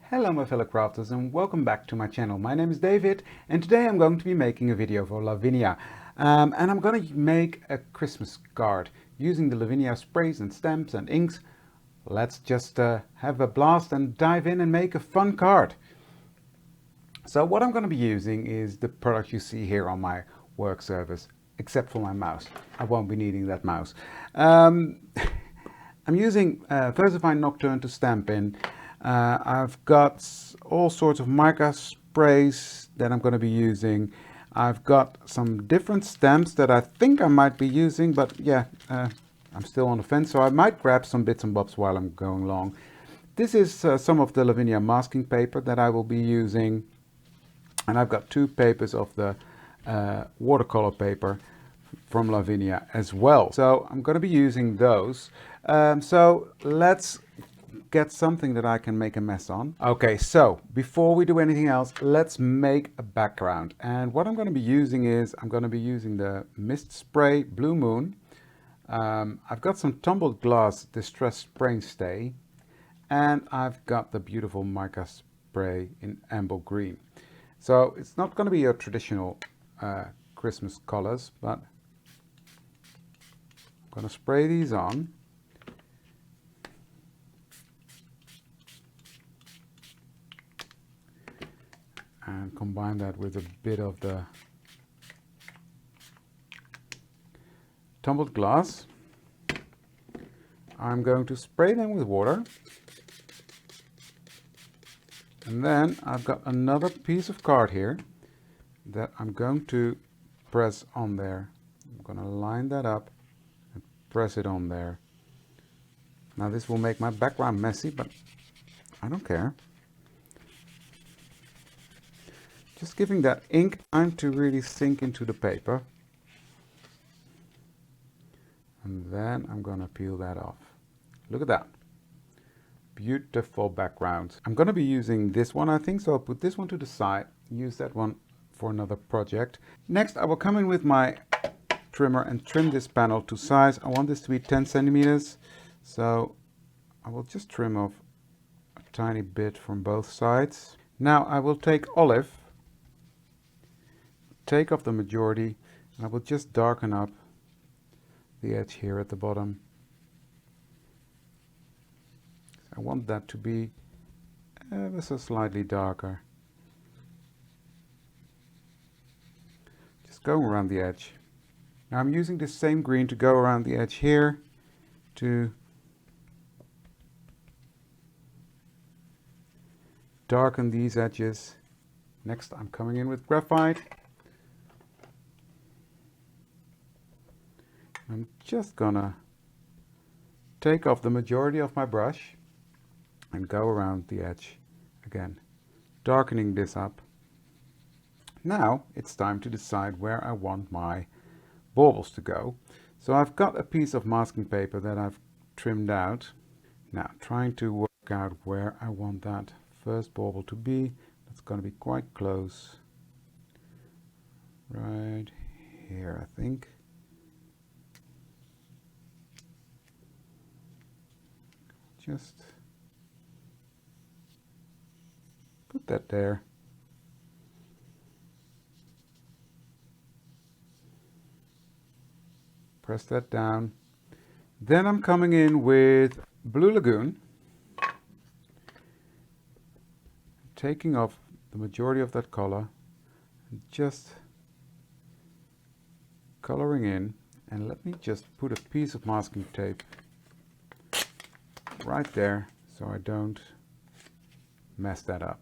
Hello my fellow crafters and welcome back to my channel. My name is David and today I'm going to be making a video for Lavinia. And I'm going to make a Christmas card using the Lavinia sprays and stamps and inks. Let's just have a blast and dive in and make a fun card. So what I'm going to be using is the product you see here on my work surface, except for my mouse. I won't be needing that mouse. I'm using Versifine Nocturne to stamp in. I've got all sorts of mica sprays that I'm going to be using. I've got some different stamps that I think I might be using, but yeah, I'm still on the fence, so I might grab some bits and bobs while I'm going along. This is some of the Lavinia masking paper that I will be using, and I've got two papers of the watercolor paper from Lavinia as well. So I'm going to be using those. So let's get something that I can make a mess on. Okay, so before we do anything else, let's make a background. And what I'm going to be using is, I'm going to be using the mist spray Blue Moon. I've got some tumbled glass distress spray stay, and I've got the beautiful mica spray in Amble green. So it's not going to be your traditional Christmas colors, but I'm going to spray these on. And combine that with a bit of the tumbled glass. I'm going to spray them with water. And then I've got another piece of card here that I'm going to press on there. I'm going to line that up and press it on there. Now this will make my background messy, but I don't care. Just giving that ink time to really sink into the paper. And then I'm going to peel that off. Look at that. Beautiful background. I'm going to be using this one, I think, so I'll put this one to the side, use that one for another project. Next, I will come in with my trimmer and trim this panel to size. I want this to be 10 centimeters. So I will just trim off a tiny bit from both sides. Now I will take olive, take off the majority, and I will just darken up the edge here at the bottom. I want that to be ever so slightly darker. Just going around the edge. Now I'm using the same green to go around the edge here to darken these edges. Next I'm coming in with graphite. I'm just gonna take off the majority of my brush and go around the edge again, darkening this up. Now it's time to decide where I want my baubles to go. So I've got a piece of masking paper that I've trimmed out. Now trying to work out where I want that first bauble to be. That's going to be quite close. Right here, I think. Just put that there. Press that down. Then I'm coming in with Blue Lagoon, taking off the majority of that color and just coloring in. And let me just put a piece of masking tape right there so I don't mess that up,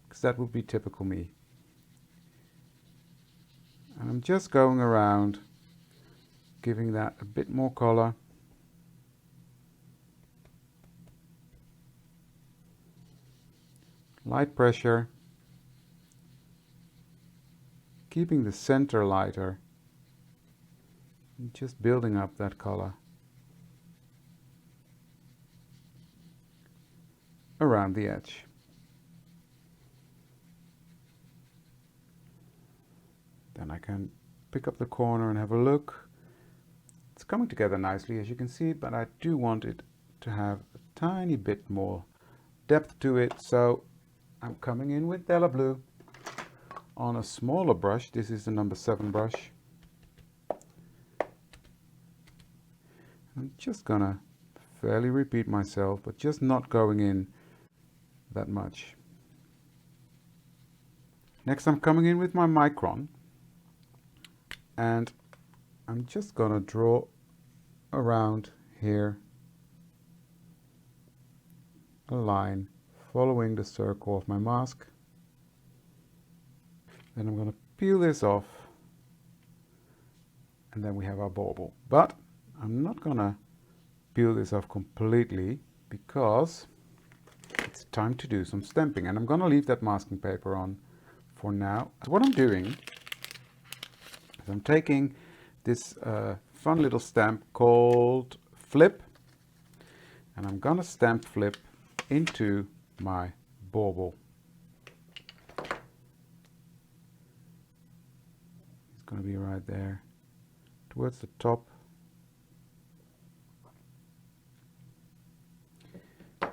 because that would be typical me. And I'm just going around giving that a bit more color. Light pressure, keeping the center lighter and just building up that color around the edge. Then I can pick up the corner and have a look. It's coming together nicely, as you can see, but I do want it to have a tiny bit more depth to it, so I'm coming in with Della Blue on a smaller brush. This is the number 7 brush. I'm just gonna fairly repeat myself, but just not going in that much. Next, I'm coming in with my micron, and I'm just gonna draw around here a line following the circle of my mask. Then I'm going to peel this off, and then we have our bauble. But I'm not going to peel this off completely because it's time to do some stamping, and I'm going to leave that masking paper on for now. So what I'm doing is I'm taking this fun little stamp called Flip, and I'm going to stamp Flip into my bauble. It's going to be right there towards the top.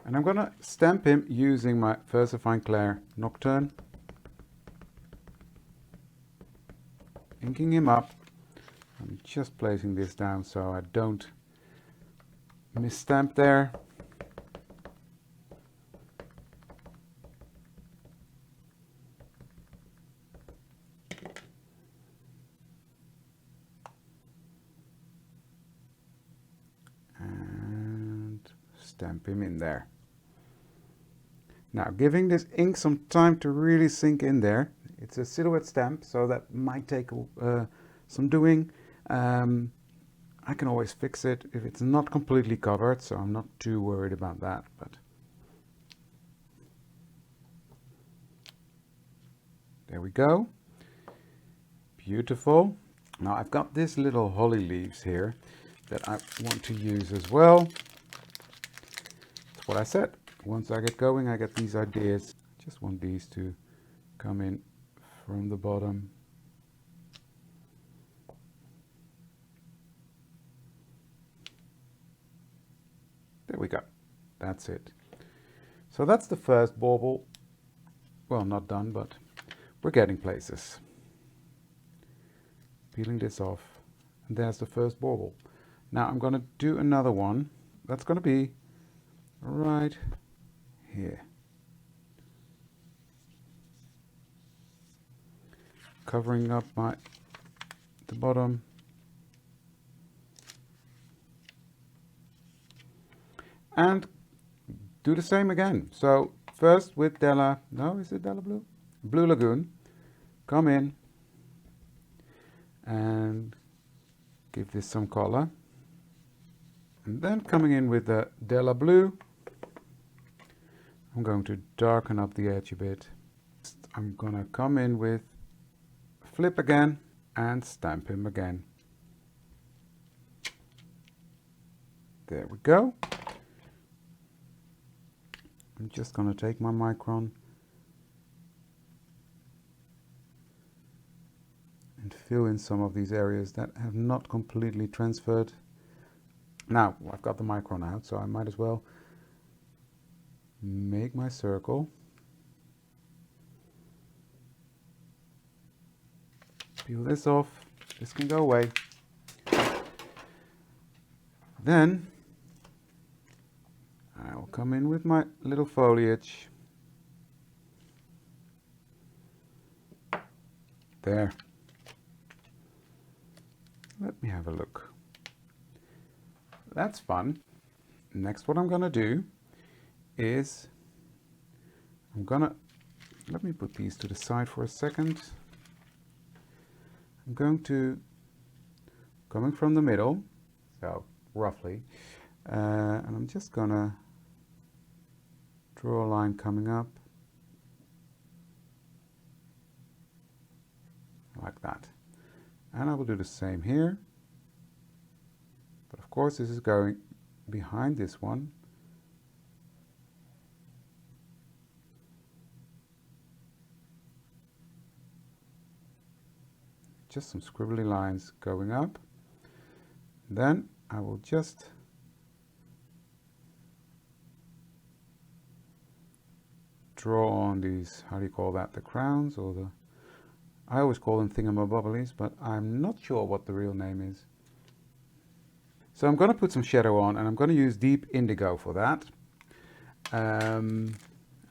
And I'm going to stamp him using my VersaFine Clair Nocturne. Inking him up. I'm just placing this down so I don't misstamp there. And stamp him in there. Now, giving this ink some time to really sink in there. It's a silhouette stamp, so that might take some doing. I can always fix it if it's not completely covered, so I'm not too worried about that. But there we go. Beautiful. Now I've got these little holly leaves here that I want to use as well. That's what I said. Once I get going, I get these ideas. Just want these to come in from the bottom. There we go. That's it. So that's the first bauble. Well, not done, but we're getting places. Peeling this off, and there's the first bauble. Now I'm going to do another one. That's going to be right here. Covering up the bottom. And do the same again. So first with Della, no, is it Della Blue? Blue Lagoon. Come in and give this some color. And then coming in with the Della Blue, I'm going to darken up the edge a bit. I'm gonna come in with Flip again and stamp him again. There we go. I'm just gonna take my micron and fill in some of these areas that have not completely transferred. Now, I've got the micron out, so I might as well make my circle. Peel this off. This can go away. Then I'll come in with my little foliage. There. Let me have a look. That's fun. Next, what I'm gonna do is let me put these to the side for a second. I'm going to, coming from the middle, so roughly, and I'm just gonna draw a line coming up like that, and I will do the same here, but of course this is going behind this one. Just some scribbly lines going up. Then I will just draw on these, how do you call that, the crowns, or the, I always call them thingamabobblies, but I'm not sure what the real name is. So I'm going to put some shadow on, and I'm going to use deep indigo for that. And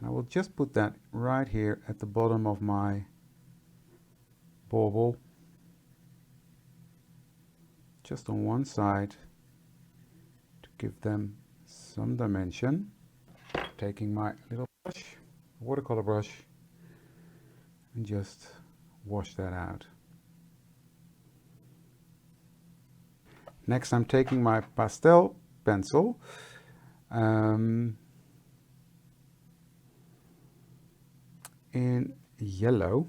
I will just put that right here at the bottom of my bauble, just on one side, to give them some dimension. Taking my little brush, watercolor brush, and just wash that out. Next I'm taking my pastel pencil, in yellow.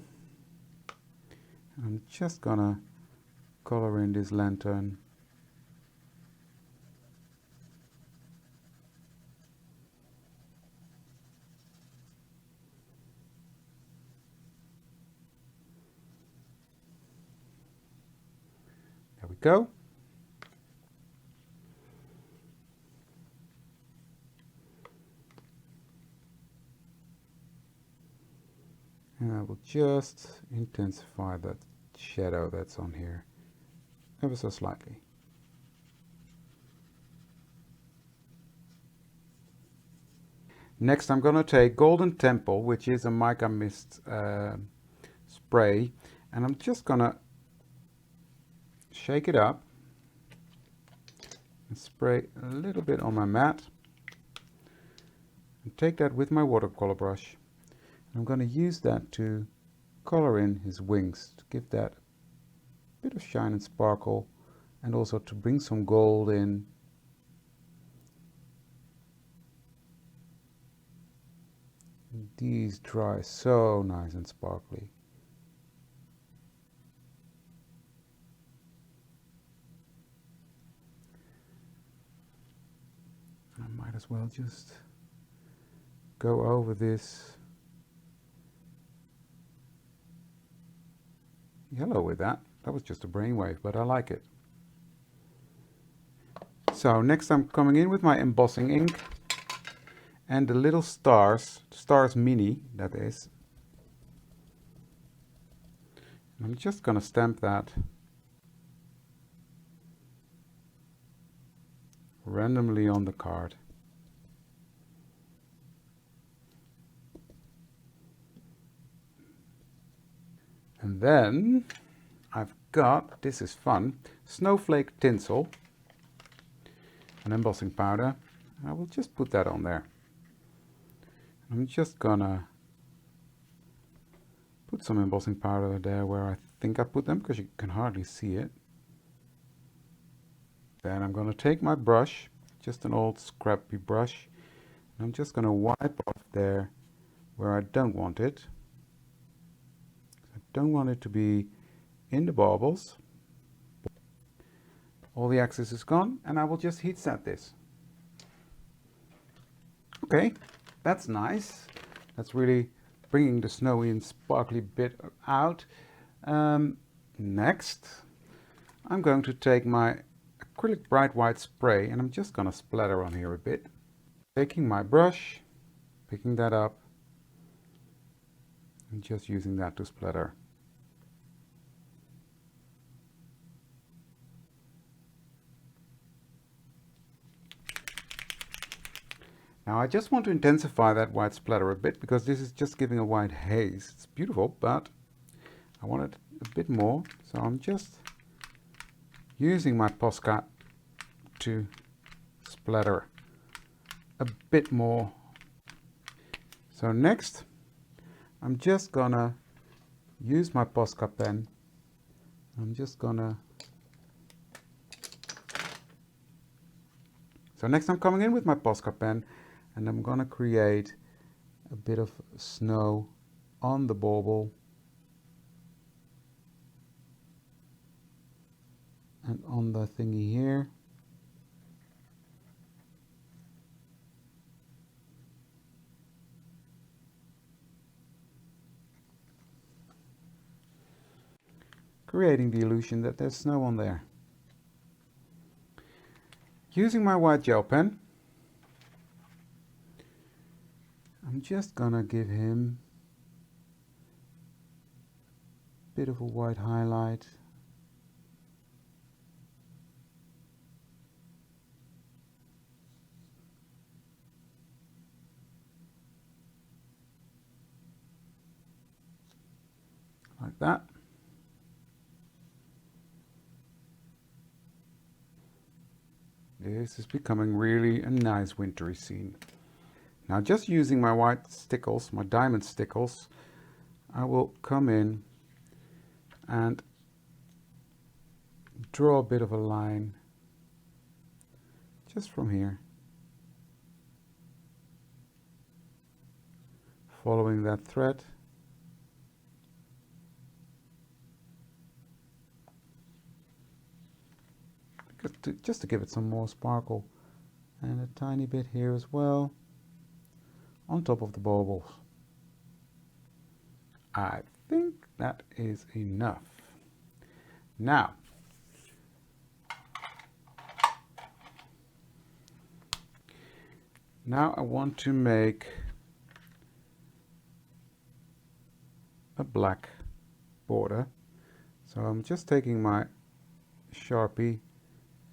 I'm just gonna color in this lantern. There we go. And I will just intensify that shadow that's on here ever so slightly. Next I'm going to take Golden Temple, which is a mica mist spray, and I'm just going to shake it up and spray a little bit on my mat, and take that with my watercolor brush. I'm going to use that to color in his wings, to give that a bit of shine and sparkle, and also to bring some gold in. And these dry so nice and sparkly. I might as well just go over this yellow with that. That was just a brainwave, but I like it. So next I'm coming in with my embossing ink and the little stars mini, that is. I'm just gonna stamp that randomly on the card. And then I've got, this is fun, snowflake tinsel, an embossing powder. I will just put that on there. I'm just gonna put some embossing powder there where I think I put them, because you can hardly see it. Then I'm gonna take my brush, just an old scrappy brush, and I'm just gonna wipe off there where I don't want it. I don't want it to be in the baubles. All the excess is gone, and I will just heat set this. Okay, that's nice. That's really bringing the snowy and sparkly bit out. Next, I'm going to take my acrylic bright white spray, and I'm just going to splatter on here a bit. Taking my brush, picking that up, and just using that to splatter. Now I just want to intensify that white splatter a bit, because this is just giving a white haze. It's beautiful, but I want it a bit more, so I'm just using my Posca to splatter a bit more. So next, I'm just gonna use my Posca pen. I'm just gonna... So next I'm coming in with my Posca pen, and I'm gonna create a bit of snow on the bauble and on the thingy here. Creating the illusion that there's snow on there. Using my white gel pen, I'm just gonna give him a bit of a white highlight. Like that. This is becoming really a nice wintry scene. Now, just using my white stickles, my diamond stickles, I will come in and draw a bit of a line just from here, following that thread. Just to give it some more sparkle, and a tiny bit here as well on top of the baubles. I think that is enough. Now, I want to make a black border. So I'm just taking my Sharpie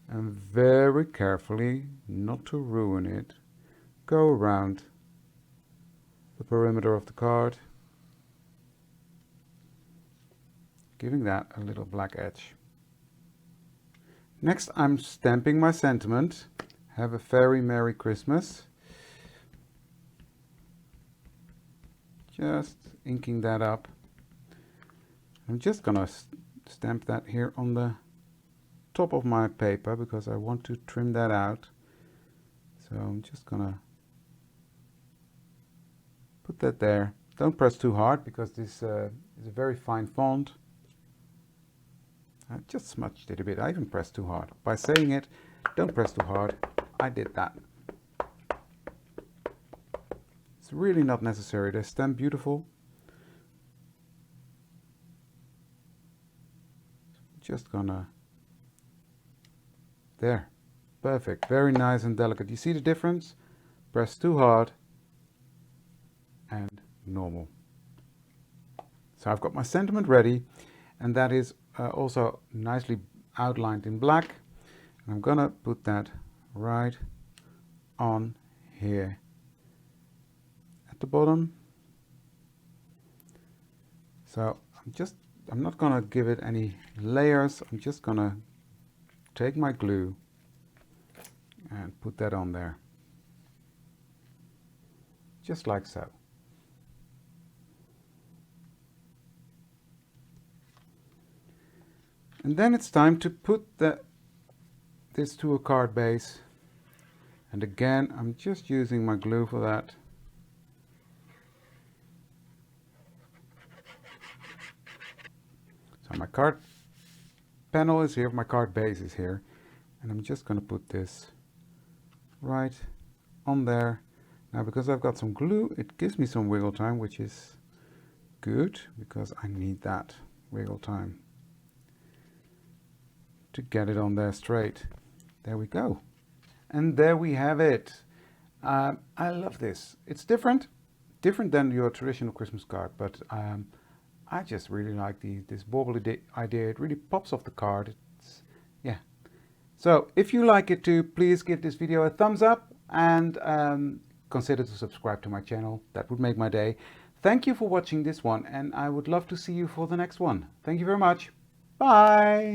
and very carefully, not to ruin it, go around the perimeter of the card, giving that a little black edge. Next, I'm stamping my sentiment. Have a very Merry Christmas. Just inking that up. I'm just gonna stamp that here on the top of my paper because I want to trim that out. So I'm just gonna put that there. Don't press too hard because this is a very fine font. I just smudged it a bit. I even pressed too hard. By saying it, don't press too hard, I did that. It's really not necessary. They stamp beautiful. Just gonna, there, perfect, very nice and delicate. You see the difference? Press too hard and normal. So I've got my sentiment ready, and that is also nicely outlined in black. And I'm gonna put that right on here at the bottom. So I'm not gonna give it any layers. I'm just gonna take my glue and put that on there, just like so. And then it's time to put this to a card base. And again, I'm just using my glue for that. So my card panel is here, my card base is here, and I'm just going to put this right on there. Now, because I've got some glue, it gives me some wiggle time, which is good because I need that wiggle time to get it on there straight. There we go. And there we have it. I love this. It's different than your traditional Christmas card, but I just really like this bauble idea. It really pops off the card. Yeah. So if you like it too, please give this video a thumbs up and consider to subscribe to my channel. That would make my day. Thank you for watching this one, and I would love to see you for the next one. Thank you very much. Bye.